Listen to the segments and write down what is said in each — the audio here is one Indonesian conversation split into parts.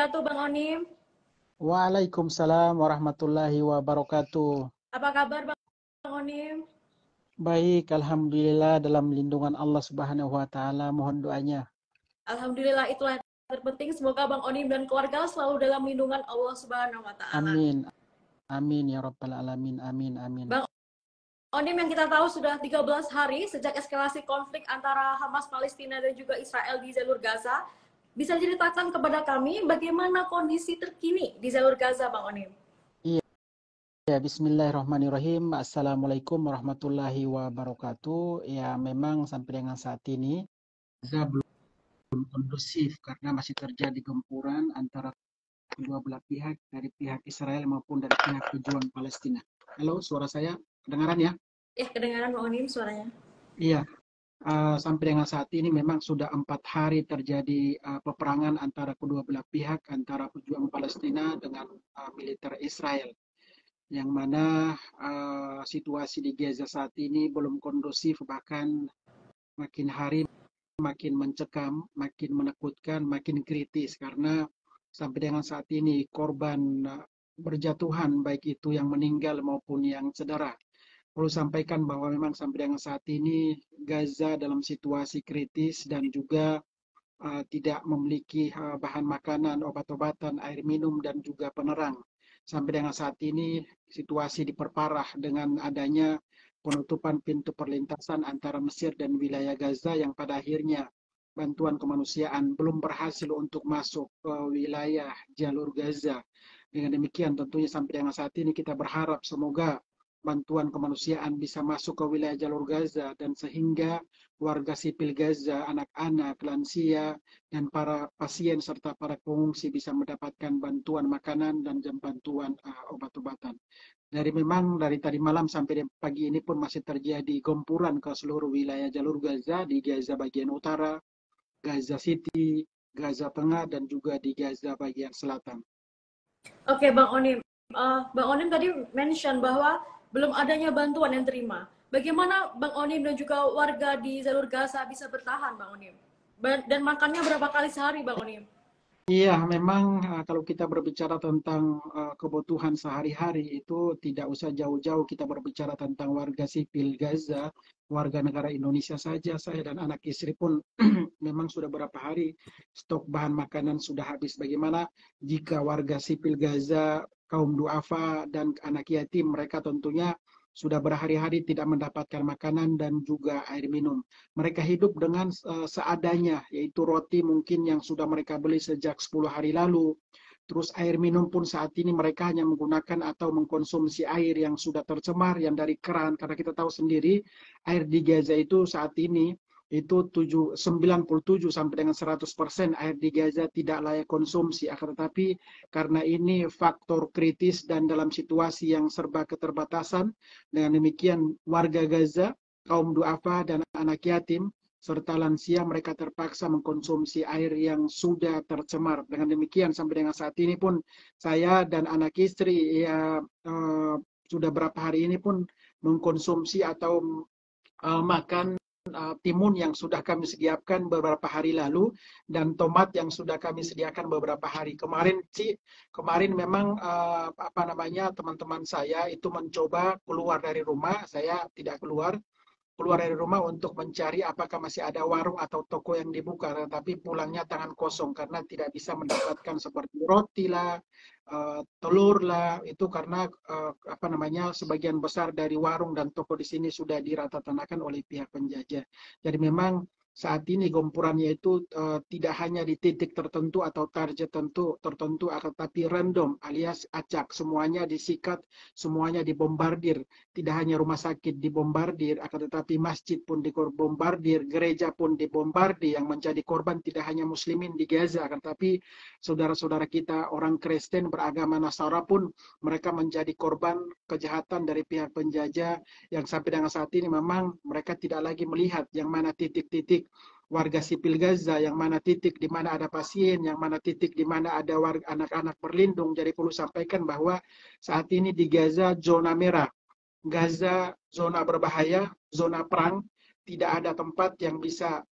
wabarakatuh, Bang Onim. Waalaikumsalam warahmatullahi wabarakatuh. Apa kabar, Bang Onim? Baik, alhamdulillah dalam lindungan Allah Subhanahu wa taala. Mohon doanya. Alhamdulillah, itulah yang terpenting. Semoga Bang Onim dan keluarga selalu dalam lindungan Allah Subhanahu wa Ta'ala. Amin. Amin ya rabbal alamin. Amin amin. Bang Onim, yang kita tahu sudah 13 hari sejak eskalasi konflik antara Hamas Palestina dan juga Israel di jalur Gaza. Bisa ceritakan kepada kami bagaimana kondisi terkini di jalur Gaza, Bang Onim? Ya, bismillahirrahmanirrahim. Assalamualaikum warahmatullahi wabarakatuh. Ya, memang sampai dengan saat ini Gaza belum kondusif karena masih terjadi gempuran antara kedua belah pihak, dari pihak Israel maupun dari pihak pejuang Palestina. Halo, suara saya kedengaran ya? Ya, kedengaran Bang Onim suaranya. Iya. Sampai dengan saat ini memang sudah 4 hari terjadi peperangan antara kedua belah pihak, antara pejuang Palestina dengan militer Israel, yang mana situasi di Gaza saat ini belum kondusif, bahkan makin hari makin mencekam, makin menakutkan, makin kritis, karena sampai dengan saat ini korban berjatuhan, baik itu yang meninggal maupun yang cedera. Perlu sampaikan bahwa memang sampai dengan saat ini Gaza dalam situasi kritis dan juga tidak memiliki bahan makanan, obat-obatan, air minum, dan juga penerang. Sampai dengan saat ini situasi diperparah dengan adanya penutupan pintu perlintasan antara Mesir dan wilayah Gaza, yang pada akhirnya bantuan kemanusiaan belum berhasil untuk masuk ke wilayah jalur Gaza. Dengan demikian tentunya sampai dengan saat ini kita berharap semoga bantuan kemanusiaan bisa masuk ke wilayah jalur Gaza, dan sehingga warga sipil Gaza, anak-anak, lansia, dan para pasien serta para pengungsi bisa mendapatkan bantuan makanan dan bantuan obat-obatan. Dari tadi malam sampai pagi ini pun masih terjadi gempuran ke seluruh wilayah jalur Gaza, di Gaza bagian utara, Gaza City, Gaza Tengah, dan juga di Gaza bagian selatan. Oke, Bang Onim. Bang Onim tadi mention bahwa belum adanya bantuan yang terima. Bagaimana Bang Onim dan juga warga di jalur Gaza bisa bertahan, Bang Onim? Dan makannya berapa kali sehari, Bang Onim? Iya, memang kalau kita berbicara tentang kebutuhan sehari-hari itu tidak usah jauh-jauh kita berbicara tentang warga sipil Gaza, warga negara Indonesia saja. Saya dan anak istri pun memang sudah berapa hari stok bahan makanan sudah habis. Bagaimana jika warga sipil Gaza, kaum duafa, dan anak yatim, mereka tentunya sudah berhari-hari tidak mendapatkan makanan dan juga air minum. Mereka hidup dengan seadanya, yaitu roti mungkin yang sudah mereka beli sejak 10 hari lalu. Terus air minum pun saat ini mereka hanya menggunakan atau mengkonsumsi air yang sudah tercemar, yang dari keran. Karena kita tahu sendiri, air di Gaza itu saat ini itu 97 sampai dengan 100% air di Gaza tidak layak konsumsi. Akan tetapi karena ini faktor kritis dan dalam situasi yang serba keterbatasan, dengan demikian warga Gaza, kaum duafa, dan anak yatim, serta lansia, mereka terpaksa mengkonsumsi air yang sudah tercemar. Dengan demikian sampai dengan saat ini pun saya dan anak istri ya sudah berapa hari ini pun mengkonsumsi atau makan timun yang sudah kami sediakan beberapa hari lalu, dan tomat yang sudah kami sediakan beberapa hari kemarin memang teman-teman saya itu mencoba keluar dari rumah. Saya tidak keluar dari rumah untuk mencari apakah masih ada warung atau toko yang dibuka, tetapi pulangnya tangan kosong karena tidak bisa mendapatkan seperti roti lah, telur lah, itu karena sebagian besar dari warung dan toko di sini sudah diratakan oleh pihak penjajah. Jadi memang saat ini gempurannya itu tidak hanya di titik tertentu atau target tertentu, tetapi random alias acak, semuanya disikat, semuanya dibombardir. Tidak hanya rumah sakit dibombardir, akan tetapi masjid pun dibombardir, gereja pun dibombardir. Yang menjadi korban tidak hanya muslimin di Gaza, akan tetapi saudara-saudara kita orang Kristen beragama Nasara pun mereka menjadi korban kejahatan dari pihak penjajah, yang sampai dengan saat ini memang mereka tidak lagi melihat yang mana titik-titik warga sipil Gaza, yang mana titik di mana ada pasien, yang mana titik di mana ada warga anak-anak berlindung. Jadi perlu sampaikan bahwa saat ini di Gaza zona merah, Gaza zona berbahaya, zona perang, tidak ada tempat yang bisa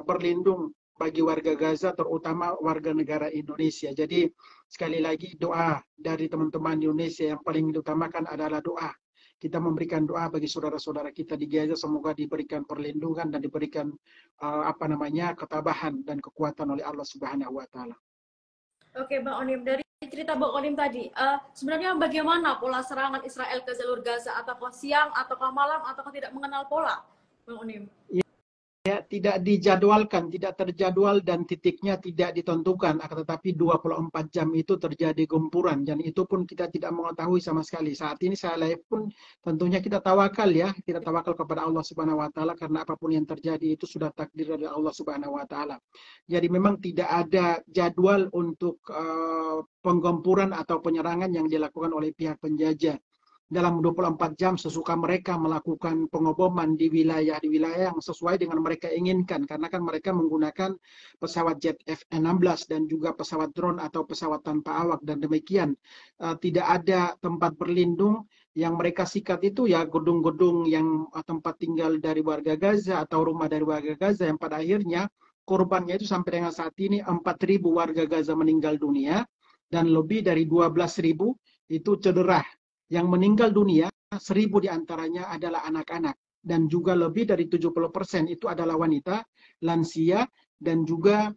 berlindung bagi warga Gaza, terutama warga negara Indonesia. Jadi sekali lagi doa dari teman-teman Indonesia yang paling diutamakan adalah doa. Kita memberikan doa bagi saudara-saudara kita di Gaza, semoga diberikan perlindungan dan diberikan ketabahan dan kekuatan oleh Allah Subhanahu wa taala. Oke, Bang Onim, dari cerita Bang Onim tadi, sebenarnya bagaimana pola serangan Israel ke jalur Gaza? Apakah siang, ataukah malam, ataukah tidak mengenal pola, Bang Onim? Ya, tidak dijadwalkan, tidak terjadwal dan titiknya tidak ditentukan, akan tetapi 24 jam itu terjadi gempuran dan itu pun kita tidak mengetahui sama sekali. Saat ini saya live pun tentunya kita tawakal ya, kita tawakal kepada Allah Subhanahu wa taala karena apapun yang terjadi itu sudah takdir dari Allah Subhanahu wa taala. Jadi memang tidak ada jadwal untuk penggempuran atau penyerangan yang dilakukan oleh pihak penjajah. Dalam 24 jam sesuka mereka melakukan pengoboman di wilayah yang sesuai dengan mereka inginkan, karena kan mereka menggunakan pesawat jet F-16 dan juga pesawat drone atau pesawat tanpa awak, dan demikian tidak ada tempat berlindung yang mereka sikat itu ya gedung-gedung yang tempat tinggal dari warga Gaza atau rumah dari warga Gaza, yang pada akhirnya korbannya itu sampai dengan saat ini 4.000 warga Gaza meninggal dunia dan lebih dari 12.000 itu cedera. Yang meninggal dunia, 1.000 diantaranya adalah anak-anak. Dan juga lebih dari 70% itu adalah wanita, lansia, dan juga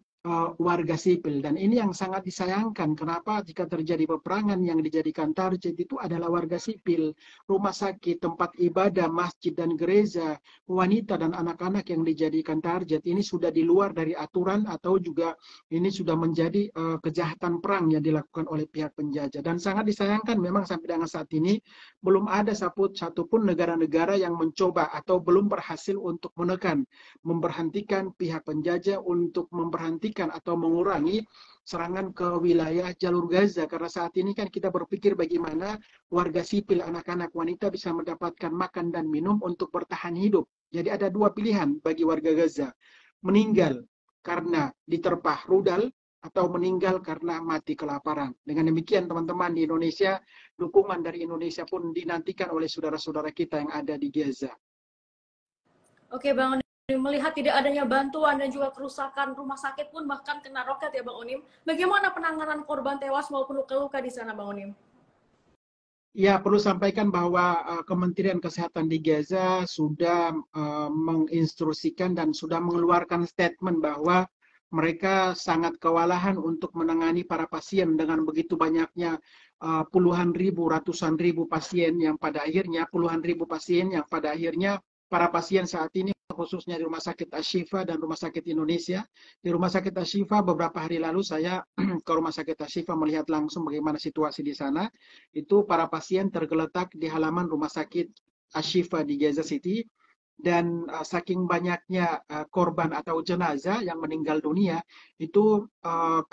warga sipil. Dan ini yang sangat disayangkan. Kenapa jika terjadi peperangan yang dijadikan target itu adalah warga sipil, rumah sakit, tempat ibadah, masjid dan gereja, wanita dan anak-anak yang dijadikan target. Ini sudah di luar dari aturan atau juga ini sudah menjadi kejahatan perang yang dilakukan oleh pihak penjajah. Dan sangat disayangkan memang sampai dengan saat ini belum ada satupun negara-negara yang mencoba atau belum berhasil untuk menekan, memberhentikan pihak penjajah untuk memberhentikan atau mengurangi serangan ke wilayah jalur Gaza. Karena saat ini kan kita berpikir bagaimana warga sipil, anak-anak, wanita bisa mendapatkan makan dan minum untuk bertahan hidup. Jadi ada dua pilihan bagi warga Gaza. Meninggal karena diterpah rudal atau meninggal karena mati kelaparan. Dengan demikian teman-teman di Indonesia, dukungan dari Indonesia pun dinantikan oleh saudara-saudara kita yang ada di Gaza. Oke, Bang Onim, melihat tidak adanya bantuan dan juga kerusakan rumah sakit pun bahkan kena roket ya Bang Onim. Bagaimana penanganan korban tewas maupun luka-luka di sana Bang Onim? Ya, perlu sampaikan bahwa Kementerian Kesehatan di Gaza sudah menginstruksikan dan sudah mengeluarkan statement bahwa mereka sangat kewalahan untuk menangani para pasien dengan begitu banyaknya puluhan ribu, ratusan ribu pasien yang pada akhirnya, puluhan ribu pasien yang pada akhirnya para pasien saat ini khususnya di Rumah Sakit Ashifa dan Rumah Sakit Indonesia. Di Rumah Sakit Ashifa beberapa hari lalu saya ke Rumah Sakit Ashifa melihat langsung bagaimana situasi di sana. Itu para pasien tergeletak di halaman Rumah Sakit Ashifa di Gaza City. Dan saking banyaknya korban atau jenazah yang meninggal dunia, itu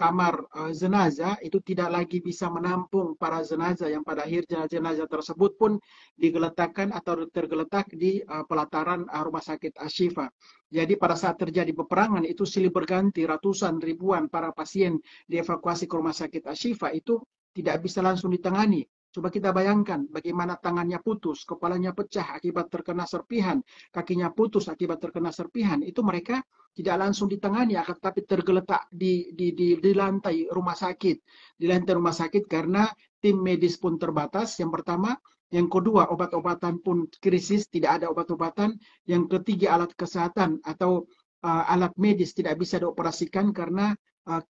kamar jenazah itu tidak lagi bisa menampung para jenazah, yang pada akhirnya jenazah tersebut pun digeletakkan atau tergeletak di pelataran Rumah Sakit Ashifa. Jadi pada saat terjadi peperangan itu silih berganti, ratusan ribuan para pasien dievakuasi ke Rumah Sakit Ashifa itu tidak bisa langsung ditangani. Coba kita bayangkan bagaimana tangannya putus, kepalanya pecah akibat terkena serpihan, kakinya putus akibat terkena serpihan. Itu mereka tidak langsung ditangani, akan tetapi tergeletak di lantai rumah sakit. Di lantai rumah sakit karena tim medis pun terbatas, yang pertama. Yang kedua, obat-obatan pun krisis, tidak ada obat-obatan. Yang ketiga, alat kesehatan atau alat medis tidak bisa dioperasikan karena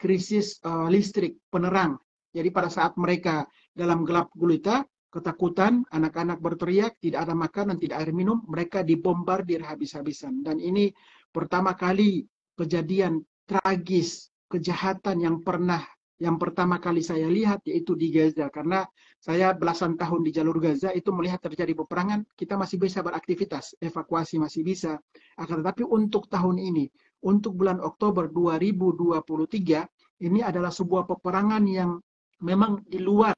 krisis listrik, penerang. Jadi pada saat mereka dalam gelap gulita, ketakutan, anak-anak berteriak, tidak ada makanan, tidak ada minum, mereka dibombardir habis-habisan. Dan ini pertama kali kejadian tragis, kejahatan yang pertama kali saya lihat yaitu di Gaza. Karena saya belasan tahun di jalur Gaza itu melihat terjadi peperangan, kita masih bisa beraktivitas, evakuasi masih bisa. Akan tetapi untuk tahun ini, untuk bulan Oktober 2023, ini adalah sebuah peperangan yang memang di luar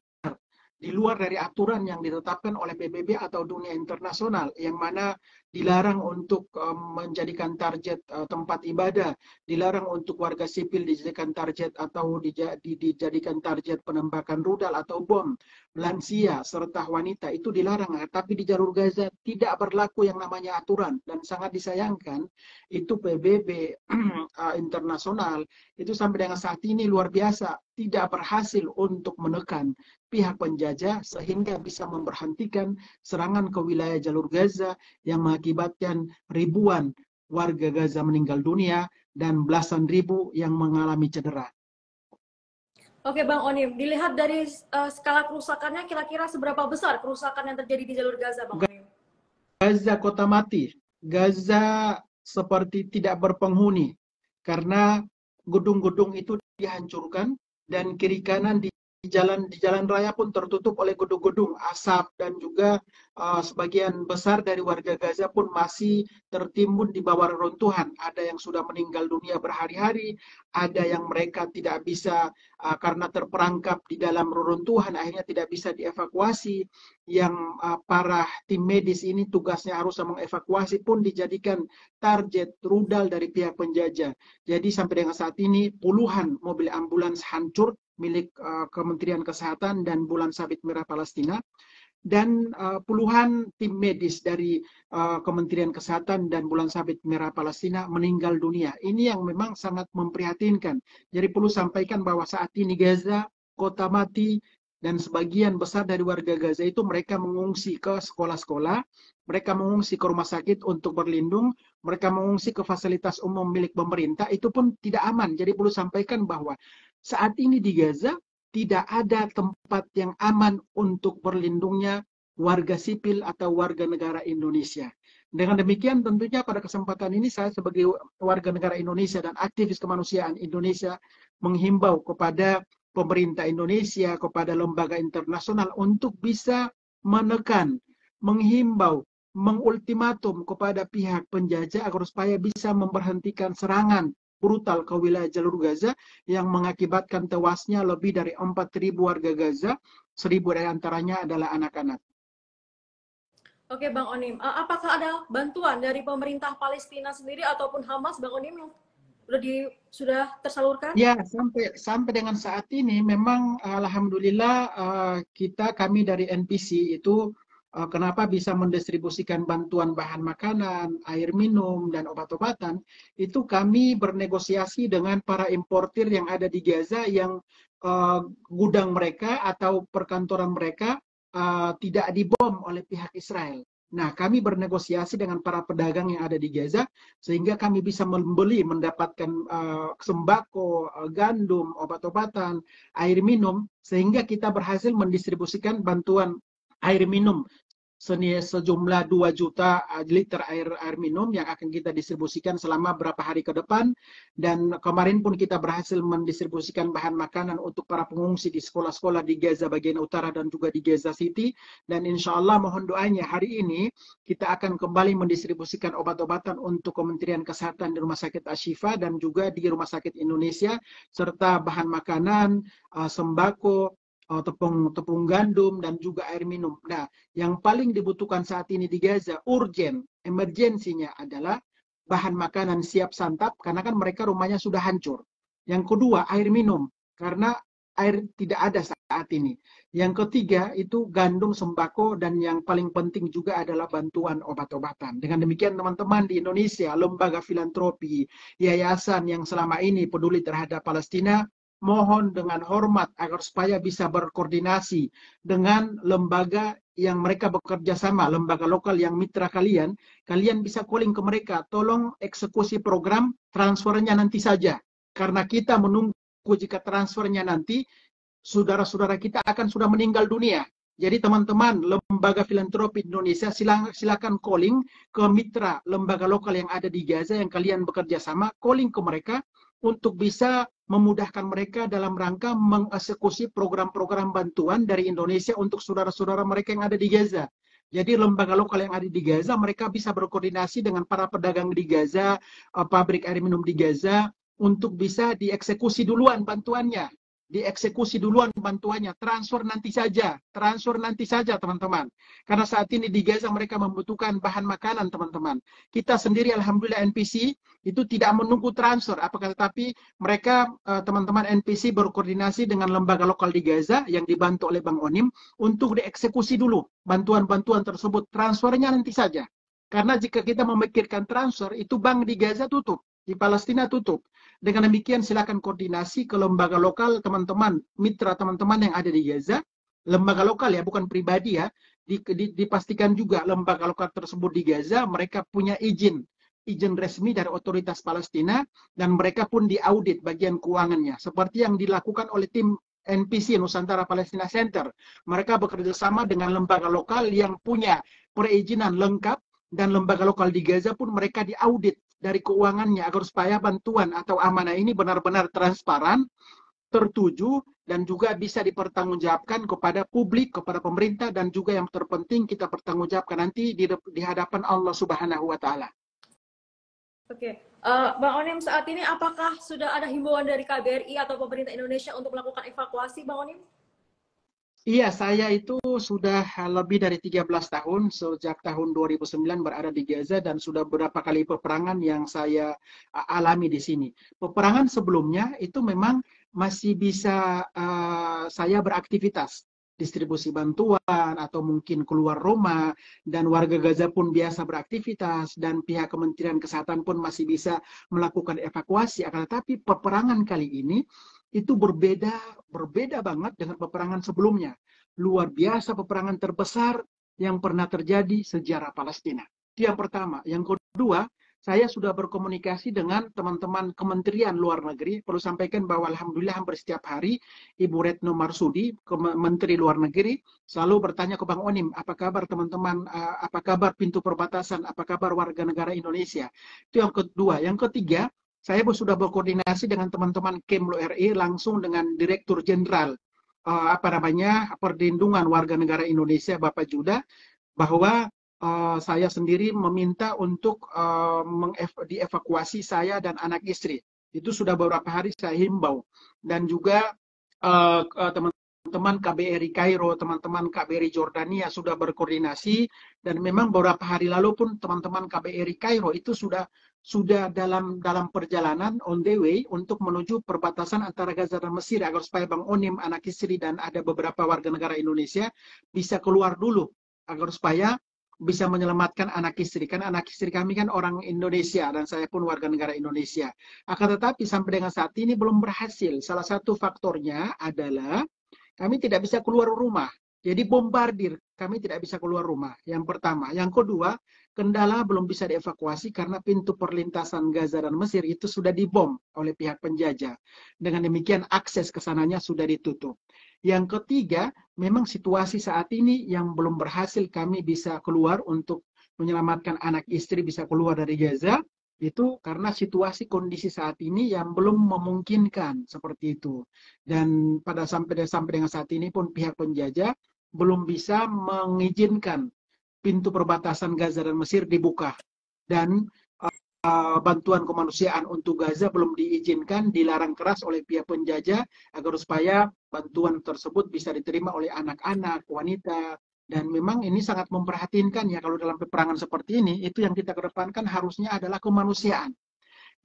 di luar dari aturan yang ditetapkan oleh PBB atau dunia internasional, yang mana dilarang untuk menjadikan target tempat ibadah, dilarang untuk warga sipil dijadikan target atau dijadikan target penembakan rudal atau bom, lansia serta wanita itu dilarang. Tapi di jalur Gaza tidak berlaku yang namanya aturan, dan sangat disayangkan itu PBB internasional itu sampai dengan saat ini luar biasa tidak berhasil untuk menekan pihak penjajah sehingga bisa memberhentikan serangan ke wilayah jalur Gaza yang mengakibatkan ribuan warga Gaza meninggal dunia dan belasan ribu yang mengalami cedera. Oke Bang Onim, dilihat dari skala kerusakannya kira-kira seberapa besar kerusakan yang terjadi di jalur Gaza Bang Onim? Gaza kota mati. Gaza seperti tidak berpenghuni karena gedung-gedung itu dihancurkan dan kiri kanan di jalan raya pun tertutup oleh gedung-gedung, asap, dan juga sebagian besar dari warga Gaza pun masih tertimbun di bawah reruntuhan. Ada yang sudah meninggal dunia berhari-hari, ada yang mereka tidak bisa karena terperangkap di dalam reruntuhan akhirnya tidak bisa dievakuasi. Yang para tim medis ini tugasnya harus mengevakuasi pun dijadikan target rudal dari pihak penjajah. Jadi sampai dengan saat ini puluhan mobil ambulans hancur milik Kementerian Kesehatan dan Bulan Sabit Merah Palestina, dan puluhan tim medis dari Kementerian Kesehatan dan Bulan Sabit Merah Palestina meninggal dunia. Ini yang memang sangat memprihatinkan. Jadi perlu sampaikan bahwa saat ini Gaza kota mati, dan sebagian besar dari warga Gaza itu mereka mengungsi ke sekolah-sekolah, mereka mengungsi ke rumah sakit untuk berlindung, mereka mengungsi ke fasilitas umum milik pemerintah, itu pun tidak aman. Jadi perlu sampaikan bahwa saat ini di Gaza tidak ada tempat yang aman untuk berlindungnya warga sipil atau warga negara Indonesia. Dengan demikian tentunya pada kesempatan ini saya sebagai warga negara Indonesia dan aktivis kemanusiaan Indonesia menghimbau kepada pemerintah Indonesia, kepada lembaga internasional untuk bisa menekan, menghimbau, mengultimatum kepada pihak penjajah agar supaya bisa memberhentikan serangan brutal ke wilayah jalur Gaza yang mengakibatkan tewasnya lebih dari 4.000 warga Gaza, 1.000 dari antaranya adalah anak-anak. Oke Bang Onim, apakah ada bantuan dari pemerintah Palestina sendiri ataupun Hamas Bang Onim yang sudah tersalurkan? Ya, sampai dengan saat ini memang alhamdulillah kami dari NPC itu kenapa bisa mendistribusikan bantuan bahan makanan, air minum, dan obat-obatan, itu kami bernegosiasi dengan para importir yang ada di Gaza yang gudang mereka atau perkantoran mereka tidak dibom oleh pihak Israel. Nah, kami bernegosiasi dengan para pedagang yang ada di Gaza, sehingga kami bisa mendapatkan sembako, gandum, obat-obatan, air minum, sehingga kita berhasil mendistribusikan bantuan air minum sejumlah 2 juta liter air minum yang akan kita distribusikan selama beberapa hari ke depan. Dan kemarin pun kita berhasil mendistribusikan bahan makanan untuk para pengungsi di sekolah-sekolah di Gaza bagian utara dan juga di Gaza City. Dan insya Allah mohon doanya hari ini kita akan kembali mendistribusikan obat-obatan untuk Kementerian Kesehatan di Rumah Sakit Ashifa dan juga di Rumah Sakit Indonesia, serta bahan makanan, sembako, tepung gandum, dan juga air minum. Nah, yang paling dibutuhkan saat ini di Gaza, urgent, emergensinya adalah bahan makanan siap santap, karena kan mereka rumahnya sudah hancur. Yang kedua, air minum, karena air tidak ada saat ini. Yang ketiga, itu gandum, sembako, dan yang paling penting juga adalah bantuan obat-obatan. Dengan demikian, teman-teman di Indonesia, lembaga filantropi, yayasan yang selama ini peduli terhadap Palestina, mohon dengan hormat agar supaya bisa berkoordinasi dengan lembaga yang mereka bekerja sama, lembaga lokal yang mitra kalian bisa calling ke mereka, tolong eksekusi program transfernya nanti saja. Karena kita menunggu jika transfernya nanti, saudara-saudara kita akan sudah meninggal dunia. Jadi teman-teman, lembaga filantropi Indonesia silakan calling ke mitra lembaga lokal yang ada di Gaza yang kalian bekerja sama, calling ke mereka untuk bisa memudahkan mereka dalam rangka mengeksekusi program-program bantuan dari Indonesia untuk saudara-saudara mereka yang ada di Gaza. Jadi lembaga lokal yang ada di Gaza, mereka bisa berkoordinasi dengan para pedagang di Gaza, pabrik air minum di Gaza, untuk bisa dieksekusi duluan bantuannya. dieksekusi duluan bantuannya, transfer nanti saja teman-teman. Karena saat ini di Gaza mereka membutuhkan bahan makanan teman-teman. Kita sendiri alhamdulillah NPC itu tidak menunggu transfer, apakah tetapi mereka teman-teman NPC berkoordinasi dengan lembaga lokal di Gaza yang dibantu oleh Bang Onim untuk dieksekusi dulu bantuan-bantuan tersebut, transfernya nanti saja. Karena jika kita memikirkan transfer, itu bank di Gaza tutup, di Palestina tutup. Dengan demikian silakan koordinasi ke lembaga lokal teman-teman, mitra teman-teman yang ada di Gaza, lembaga lokal ya, bukan pribadi ya. Dipastikan juga lembaga lokal tersebut di Gaza mereka punya izin resmi dari otoritas Palestina dan mereka pun diaudit bagian keuangannya seperti yang dilakukan oleh tim NPC Nusantara Palestina Center. Mereka bekerja sama dengan lembaga lokal yang punya perizinan lengkap dan lembaga lokal di Gaza pun mereka diaudit dari keuangannya agar supaya bantuan atau amanah ini benar-benar transparan, tertuju, dan juga bisa dipertanggungjawabkan kepada publik, kepada pemerintah, dan juga yang terpenting kita pertanggungjawabkan nanti di hadapan Allah Subhanahu wa Ta'ala. Oke, Bang Onim, saat ini apakah sudah ada himbauan dari KBRI atau pemerintah Indonesia untuk melakukan evakuasi, Bang Onim? Iya, saya itu sudah lebih dari 13 tahun, sejak tahun 2009 berada di Gaza dan sudah beberapa kali peperangan yang saya alami di sini. Peperangan sebelumnya itu memang masih bisa saya beraktivitas, distribusi bantuan atau mungkin keluar rumah, dan warga Gaza pun biasa beraktivitas, dan pihak Kementerian Kesehatan pun masih bisa melakukan evakuasi. Akan tetapi peperangan kali ini itu berbeda banget dengan peperangan sebelumnya. Luar biasa, peperangan terbesar yang pernah terjadi sejarah Palestina. Itu yang pertama. Yang kedua, saya sudah berkomunikasi dengan teman-teman Kementerian Luar Negeri. Perlu sampaikan bahwa alhamdulillah hampir setiap hari Ibu Retno Marsudi, Menteri Luar Negeri, selalu bertanya ke Bang Onim, apa kabar teman-teman, apa kabar pintu perbatasan, apa kabar warga negara Indonesia. Itu yang kedua. Yang ketiga, saya sudah berkoordinasi dengan teman-teman Kemlu RI langsung dengan Direktur Jenderal Perlindungan Warga Negara Indonesia Bapak Juda, bahwa saya sendiri meminta untuk dievakuasi saya dan anak istri. Itu sudah beberapa hari saya himbau, dan juga teman-teman KBRI Kairo, teman-teman KBRI Jordania sudah berkoordinasi, dan memang beberapa hari lalu pun teman-teman KBRI Kairo itu sudah dalam perjalanan on the way untuk menuju perbatasan antara Gaza dan Mesir agar supaya Bang Onim, anak istri, dan ada beberapa warga negara Indonesia bisa keluar dulu agar supaya bisa menyelamatkan anak istri. Kan anak istri kami kan orang Indonesia dan saya pun warga negara Indonesia. Akan tetapi sampai dengan saat ini belum berhasil. Salah satu faktornya adalah kami tidak bisa keluar rumah. Jadi bombardir, kami tidak bisa keluar rumah. Yang pertama. Yang kedua, kendala belum bisa dievakuasi karena pintu perlintasan Gaza dan Mesir itu sudah dibom oleh pihak penjajah. Dengan demikian akses ke sananya sudah ditutup. Yang ketiga, memang situasi saat ini yang belum berhasil kami bisa keluar untuk menyelamatkan anak istri bisa keluar dari Gaza, itu karena situasi kondisi saat ini yang belum memungkinkan seperti itu. Dan sampai dengan saat ini pun pihak penjajah belum bisa mengizinkan pintu perbatasan Gaza dan Mesir dibuka. Dan bantuan kemanusiaan untuk Gaza belum diizinkan, dilarang keras oleh pihak penjajah agar supaya bantuan tersebut bisa diterima oleh anak-anak, wanita. Dan memang ini sangat memprihatinkan ya, kalau dalam peperangan seperti ini, itu yang kita kedepankan harusnya adalah kemanusiaan.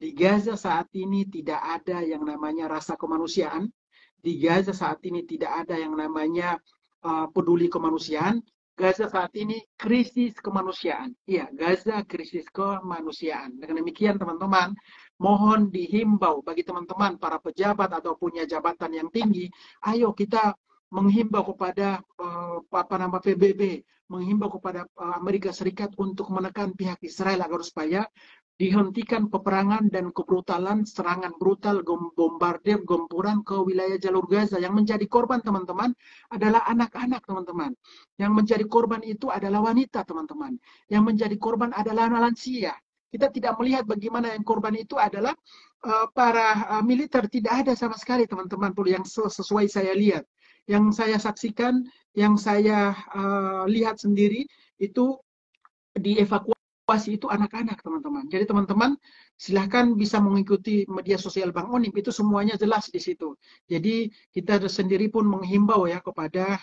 Di Gaza saat ini tidak ada yang namanya rasa kemanusiaan. Di Gaza saat ini tidak ada yang namanya peduli kemanusiaan. Gaza saat ini krisis kemanusiaan. Iya, Gaza krisis kemanusiaan. Dengan demikian teman-teman, mohon dihimbau bagi teman-teman para pejabat atau punya jabatan yang tinggi, ayo kita menghimbau kepada PBB, menghimbau kepada Amerika Serikat untuk menekan pihak Israel agar supaya dihentikan peperangan dan kebrutalan, serangan brutal, bombardir, gempuran ke wilayah jalur Gaza. Yang menjadi korban teman-teman adalah anak-anak teman-teman. Yang menjadi korban itu adalah wanita teman-teman. Yang menjadi korban adalah lansia. Kita tidak melihat bagaimana yang korban itu adalah para militer. Tidak ada sama sekali teman-teman yang sesuai saya lihat. Yang saya saksikan, yang saya lihat sendiri itu dievakuasi itu anak-anak teman-teman. Jadi teman-teman silahkan bisa mengikuti media sosial Bang Onim, itu semuanya jelas di situ. Jadi kita sendiri pun menghimbau ya kepada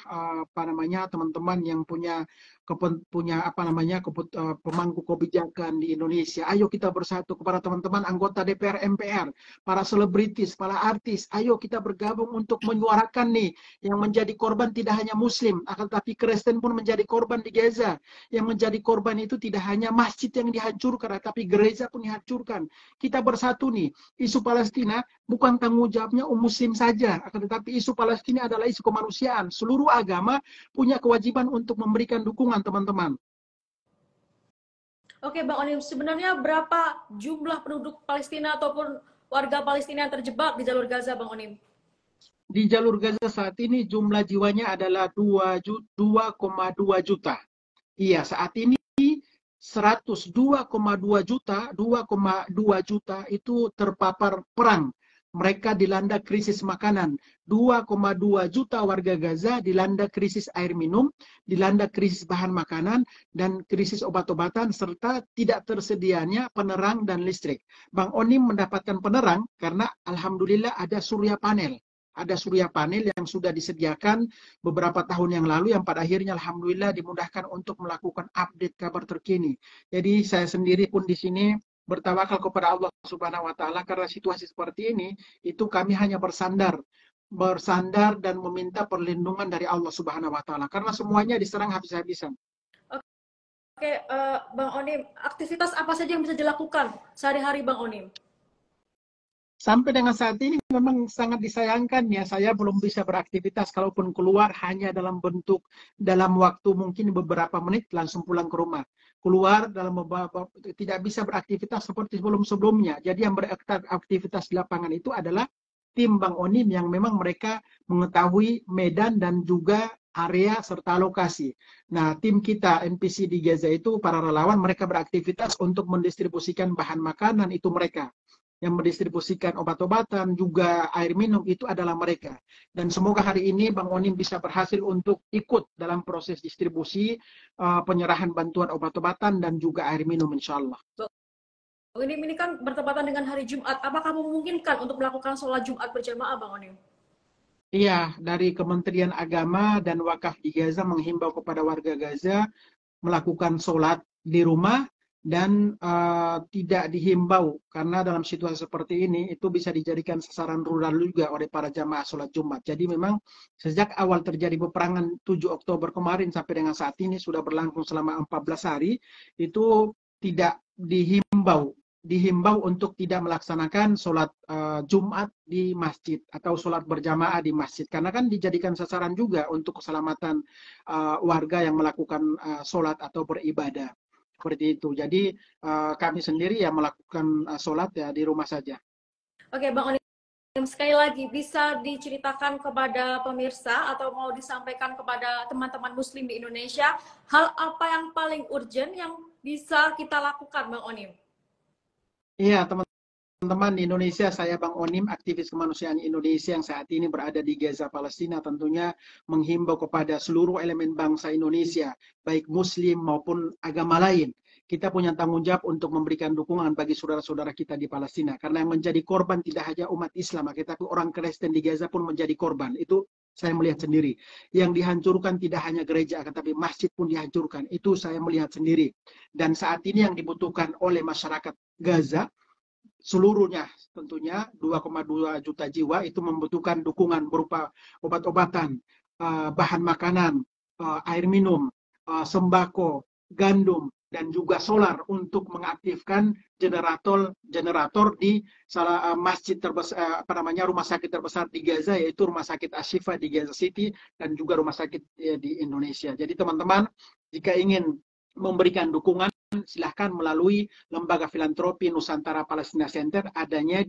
apa namanya teman-teman yang punya apa namanya pemangku kebijakan di Indonesia. Ayo kita bersatu, kepada teman-teman anggota DPR MPR, para selebritis, para artis, ayo kita bergabung untuk menyuarakan nih yang menjadi korban tidak hanya Muslim, akan tetapi Kristen pun menjadi korban di Gaza. Yang menjadi korban itu tidak hanya masjid yang dihancurkan, tapi gereja pun dihancurkan. Kita bersatu nih. Isu Palestina bukan tanggung jawabnya Muslim saja, akan tetapi isu Palestina adalah isu kemanusiaan. Seluruh agama punya kewajiban untuk memberikan dukungan, teman-teman. Oke, Bang Onim, sebenarnya berapa jumlah penduduk Palestina ataupun warga Palestina yang terjebak di jalur Gaza, Bang Onim? Di jalur Gaza saat ini jumlah jiwanya adalah 2,2 juta. Iya, saat ini 102,2 juta, 2,2 juta itu terpapar perang. Mereka dilanda krisis makanan. 2,2 juta warga Gaza dilanda krisis air minum, dilanda krisis bahan makanan, dan krisis obat-obatan, serta tidak tersedianya penerang dan listrik. Bang Onim mendapatkan penerang karena alhamdulillah ada surya panel. Ada surya panel yang sudah disediakan beberapa tahun yang lalu, yang pada akhirnya alhamdulillah dimudahkan untuk melakukan update kabar terkini. Jadi saya sendiri pun di sini bertawakal kepada Allah Subhanahu wa taala, karena situasi seperti ini itu kami hanya bersandar dan meminta perlindungan dari Allah Subhanahu wa taala, karena semuanya diserang habis-habisan. Oke, Bang Onim, aktivitas apa saja yang bisa dilakukan sehari-hari Bang Onim? Sampai dengan saat ini memang sangat disayangkan ya, saya belum bisa beraktivitas, kalaupun keluar hanya dalam waktu mungkin beberapa menit langsung pulang ke rumah. Keluar tidak bisa beraktivitas seperti sebelum-sebelumnya. Jadi yang beraktivitas di lapangan itu adalah tim Bang Onim yang memang mereka mengetahui medan dan juga area serta lokasi. Nah, tim kita NPC di Gaza itu para relawan, mereka beraktivitas untuk mendistribusikan bahan makanan, itu mereka. Yang mendistribusikan obat-obatan, juga air minum, itu adalah mereka. Dan semoga hari ini Bang Onim bisa berhasil untuk ikut dalam proses distribusi, penyerahan bantuan obat-obatan, dan juga air minum, insya Allah. Ini kan bertepatan dengan hari Jumat. Apakah memungkinkan untuk melakukan sholat Jumat berjamaah, Bang Onim? Iya, dari Kementerian Agama dan Wakaf di Gaza menghimbau kepada warga Gaza melakukan sholat di rumah, dan tidak dihimbau, karena dalam situasi seperti ini itu bisa dijadikan sasaran rudal juga oleh para jamaah sholat Jumat. Jadi memang sejak awal terjadi peperangan 7 Oktober kemarin sampai dengan saat ini sudah berlangsung selama 14 hari, itu tidak dihimbau untuk tidak melaksanakan sholat Jumat di masjid atau sholat berjamaah di masjid, karena kan dijadikan sasaran juga untuk keselamatan warga yang melakukan sholat atau beribadah. Seperti itu. Jadi kami sendiri ya melakukan sholat ya di rumah saja. Oke, Bang Onim, sekali lagi bisa diceritakan kepada pemirsa atau mau disampaikan kepada teman-teman Muslim di Indonesia, hal apa yang paling urgent yang bisa kita lakukan, Bang Onim? Iya, teman-teman di Indonesia, saya Bang Onim, aktivis kemanusiaan Indonesia yang saat ini berada di Gaza, Palestina, tentunya menghimbau kepada seluruh elemen bangsa Indonesia, baik Muslim maupun agama lain. Kita punya tanggung jawab untuk memberikan dukungan bagi saudara-saudara kita di Palestina. Karena yang menjadi korban tidak hanya umat Islam, tetapi orang Kristen di Gaza pun menjadi korban. Itu saya melihat sendiri. Yang dihancurkan tidak hanya gereja, tetapi masjid pun dihancurkan. Itu saya melihat sendiri. Dan saat ini yang dibutuhkan oleh masyarakat Gaza, seluruhnya tentunya 2,2 juta jiwa itu membutuhkan dukungan berupa obat-obatan, bahan makanan, air minum, sembako, gandum, dan juga solar untuk mengaktifkan generator di salah masjid terbesar, rumah sakit terbesar di Gaza, yaitu Rumah Sakit Ashifa di Gaza City, dan juga rumah sakit di Indonesia. Jadi teman-teman, jika ingin memberikan dukungan, silahkan melalui Lembaga Filantropi Nusantara Palestina Center, adanya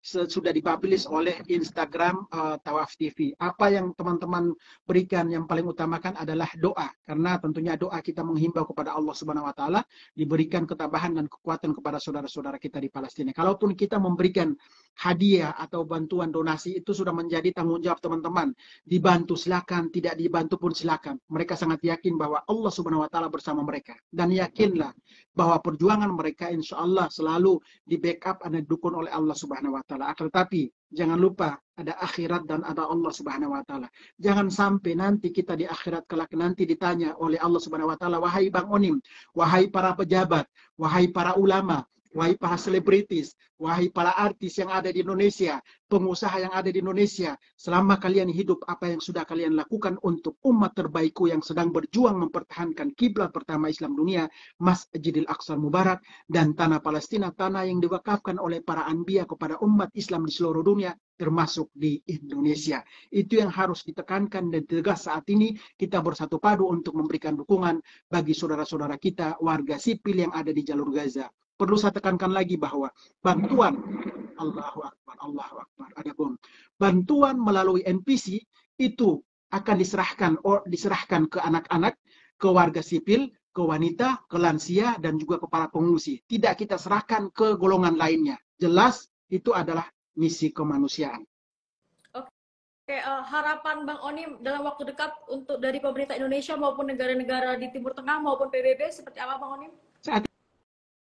sudah dipublish oleh Instagram Tawaf TV. Apa yang teman-teman berikan yang paling utamakan adalah doa, karena tentunya doa kita menghimbau kepada Allah Subhanahu wa taala diberikan ketabahan dan kekuatan kepada saudara-saudara kita di Palestina. Kalaupun kita memberikan hadiah atau bantuan donasi, itu sudah menjadi tanggung jawab teman-teman. Dibantu silakan, tidak dibantu pun silakan. Mereka sangat yakin bahwa Allah Subhanahu wa taala bersama mereka, dan yakinlah bahwa perjuangan mereka insya Allah selalu di backup dan didukung oleh Allah Subhanahu wa taala. Akan tetapi jangan lupa ada akhirat dan ada Allah Subhanahu wa taala. Jangan sampai nanti kita di akhirat kelak nanti ditanya oleh Allah Subhanahu wa taala, wahai Bang Onim, wahai para pejabat, wahai para ulama, wahai para selebritis, wahai para artis yang ada di Indonesia, pengusaha yang ada di Indonesia, selama kalian hidup, apa yang sudah kalian lakukan untuk umat terbaikku yang sedang berjuang mempertahankan kiblat pertama Islam dunia, Masjidil Aqsa Mubarak, dan tanah Palestina, tanah yang diwakafkan oleh para anbiya kepada umat Islam di seluruh dunia, termasuk di Indonesia. Itu yang harus ditekankan dan tegas saat ini. Kita bersatu padu untuk memberikan dukungan bagi saudara-saudara kita, warga sipil yang ada di jalur Gaza. Perlu saya tekankan lagi bahwa bantuan, Allahu Akbar, ada bom. Bantuan melalui NPC itu akan diserahkan ke anak-anak, ke warga sipil, ke wanita, ke lansia, dan juga ke para pengungsi. Tidak kita serahkan ke golongan lainnya. Jelas itu adalah misi kemanusiaan. Oke, harapan Bang Onim dalam waktu dekat untuk dari pemerintah Indonesia maupun negara-negara di Timur Tengah maupun PBB seperti apa Bang Onim? Saat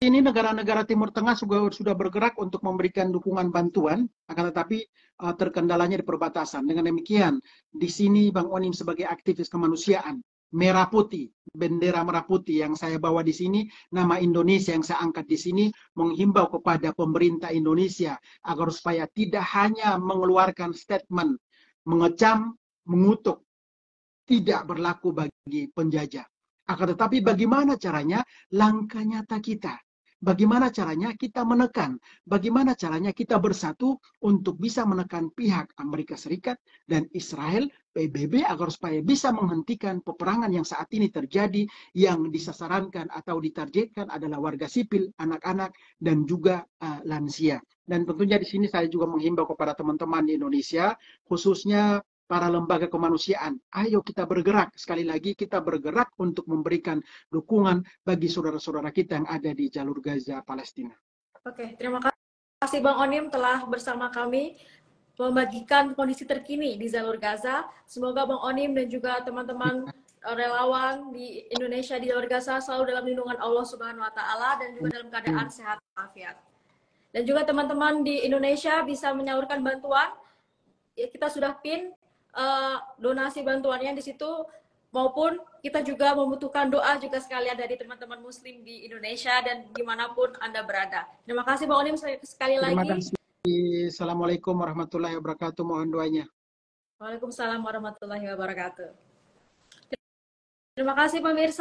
ini negara-negara Timur Tengah sudah bergerak untuk memberikan dukungan bantuan, akan tetapi terkendalanya di perbatasan. Dengan demikian, di sini Bang Onim sebagai aktivis kemanusiaan, merah putih, bendera merah putih yang saya bawa di sini, nama Indonesia yang saya angkat di sini, menghimbau kepada pemerintah Indonesia agar supaya tidak hanya mengeluarkan statement, mengecam, mengutuk, tidak berlaku bagi penjajah. Akan tetapi bagaimana caranya langkah nyata kita? Bagaimana caranya kita menekan? Bagaimana caranya kita bersatu untuk bisa menekan pihak Amerika Serikat dan Israel, PBB, agar supaya bisa menghentikan peperangan yang saat ini terjadi, yang disasarankan atau ditargetkan adalah warga sipil, anak-anak, dan juga lansia. Dan tentunya di sini saya juga menghimbau kepada teman-teman di Indonesia, khususnya para lembaga kemanusiaan. Ayo kita bergerak. Sekali lagi kita bergerak untuk memberikan dukungan bagi saudara-saudara kita yang ada di jalur Gaza, Palestina. Oke, terima kasih Bang Onim telah bersama kami membagikan kondisi terkini di jalur Gaza. Semoga Bang Onim dan juga teman-teman relawan di Indonesia di jalur Gaza selalu dalam lindungan Allah Subhanahu wa taala dan juga dalam keadaan sehat walafiat. Dan juga teman-teman di Indonesia bisa menyalurkan bantuan. Ya, kita sudah pin donasi bantuannya di situ, maupun kita juga membutuhkan doa juga sekalian dari teman-teman muslim di Indonesia dan dimanapun Anda berada. Terima kasih Bang Onim sekali lagi. Terima kasih. Assalamualaikum warahmatullahi wabarakatuh. Mohon doanya. Waalaikumsalam warahmatullahi wabarakatuh. Terima kasih pemirsa.